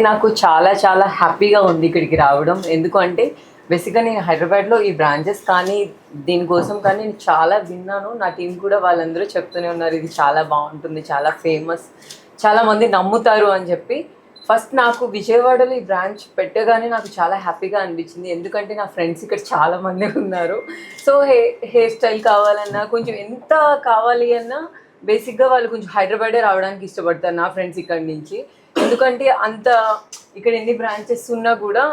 నాకు చాలా చాలా హ్యాపీగా ఉంది ఇక్కడికి రావడం. ఎందుకు అంటే బేసిక్‌గా నేను హైదరాబాద్‌లో ఈ బ్రాంచెస్ కానీ, దీనికోసం కానీ నేను చాలా విన్నాను. నా టీమ్ కూడా వాళ్ళందరూ చెప్తూనే ఉన్నారు. ఇది చాలా బావుంటుంది, చాలా ఫేమస్, చాలామంది నమ్ముతారు అని చెప్పి. ఫస్ట్ నాకు విజయవాడలో ఈ బ్రాంచ్ పెట్టగానే నాకు చాలా హ్యాపీగా అనిపించింది. ఎందుకంటే నా ఫ్రెండ్స్ ఇక్కడ చాలామంది ఉన్నారు. సో హెయిర్ స్టైల్ కావాలన్నా, కొంచెం ఎంత కావాలి అన్నా బేసిక్‌గా వాళ్ళు కొంచెం హైదరాబాదే రావడానికి ఇష్టపడతారు నా ఫ్రెండ్స్ ఇక్కడి నుంచి. ఎందుకంటే అంత ఇక్కడ ఎన్ని బ్రాంచెస్ ఉన్నా కూడా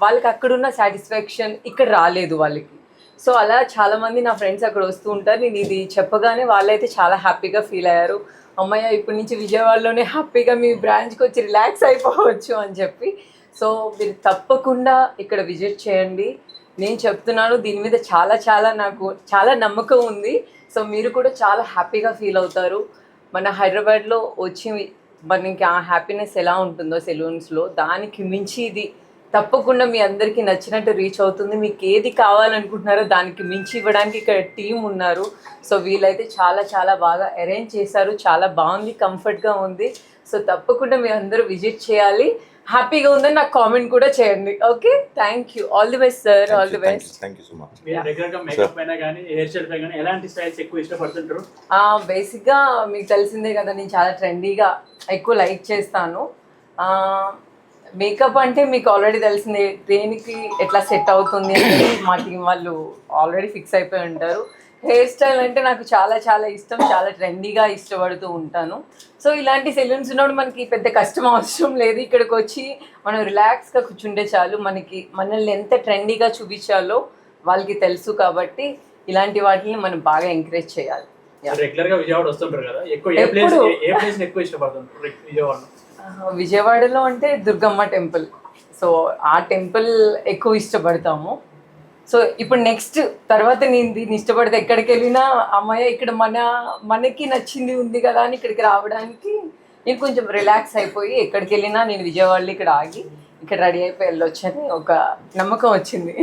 వాళ్ళకి అక్కడున్న సాటిస్ఫాక్షన్ ఇక్కడ రాలేదు వాళ్ళకి. సో అలా చాలామంది నా ఫ్రెండ్స్ అక్కడ వస్తూ ఉంటారు. నేను ఇది చెప్పగానే వాళ్ళైతే చాలా హ్యాపీగా ఫీల్ అయ్యారు. అమ్మయ్య, ఇప్పటి నుంచి విజయవాడలోనే హ్యాపీగా మీ బ్రాంచ్కి వచ్చి రిలాక్స్ అయిపోవచ్చు అని చెప్పి. సో మీరు తప్పకుండా ఇక్కడ విజిట్ చేయండి. నేను చెప్తున్నాను, దీని మీద చాలా చాలా నాకు చాలా నమ్మకం ఉంది. సో మీరు కూడా చాలా హ్యాపీగా ఫీల్ అవుతారు. మన హైదరాబాద్లో వచ్చి మనకి ఆ హ్యాపీనెస్ ఎలా ఉంటుందో సెలూన్స్లో, దానికి మించి ఇది తప్పకుండా మీ అందరికీ నచ్చినట్టు రీచ్ అవుతుంది. మీకు ఏది కావాలనుకుంటున్నారో దానికి మించి ఇవ్వడానికి ఇక్కడ టీం ఉన్నారు. సో వీళ్ళైతే చాలా చాలా బాగా అరేంజ్ చేశారు. చాలా బాగుంది, కంఫర్ట్గా ఉంది. సో తప్పకుండా మీరు అందరూ విజిట్ చేయాలి. హ్యాపీగా ఉందని నాకు కామెంట్ కూడా చేయండి. Okay, thank you. All the best sir, all the best. Thank you so much. మీరు రెగ్యులర్గా మేకప్ అయినా కానీ హెయిర్ స్టైల్ పైన కానీ ఎలాంటి స్టైల్స్ ఎక్కువ ఇష్టపడుతుంటారు? బేసిక్గా మీకు తెలిసిందే కదా, నేను చాలా ట్రెండీగా ఎక్కువ లైక్ చేస్తాను. మేకప్ అంటే మీకు ఆల్రెడీ తెలిసిందే, దేనికి ఎట్లా సెట్ అవుతుంది అనేది మా టీం వాళ్ళు ఆల్రెడీ ఫిక్స్ అయిపోయి ఉంటారు. హెయిర్ స్టైల్ అంటే నాకు చాలా చాలా ఇష్టం, చాలా ట్రెండీగా ఇష్టపడుతూ ఉంటాను. సో ఇలాంటి సెలూన్స్ ఉన్నప్పుడు మనకి పెద్ద కష్టం అవసరం లేదు. ఇక్కడికి వచ్చి మనం రిలాక్స్గా కూర్చుంటే చాలు. మనల్ని ఎంత ట్రెండీగా చూపించాలో వాళ్ళకి తెలుసు. కాబట్టి ఇలాంటి వాటిని మనం బాగా ఎంకరేజ్ చేయాలి. రెగ్యులర్గా విజయవాడ వస్తుంటారు కదా, ఎక్కువ ఏ ప్లేస్ ఎక్కువ ఇష్టపడుతుంటారు విజయవాడలో? విజయవాడలో అంటే దుర్గమ్మ టెంపుల్. సో ఆ టెంపుల్ ఎక్కువ ఇష్టపడతాము. సో ఇప్పుడు నెక్స్ట్ తర్వాత నేను దీన్ని ఇష్టపడితే ఎక్కడికి వెళ్ళినా అమ్మాయి ఇక్కడ మనకి నచ్చింది ఉంది కదా అని ఇక్కడికి రావడానికి నేను కొంచెం రిలాక్స్ అయిపోయి ఎక్కడికి వెళ్ళినా నేను విజయవాడలో ఇక్కడ ఆగి ఇక్కడ రెడీ అయిపోయి వెళ్ళొచ్చని ఒక నమ్మకం వచ్చింది.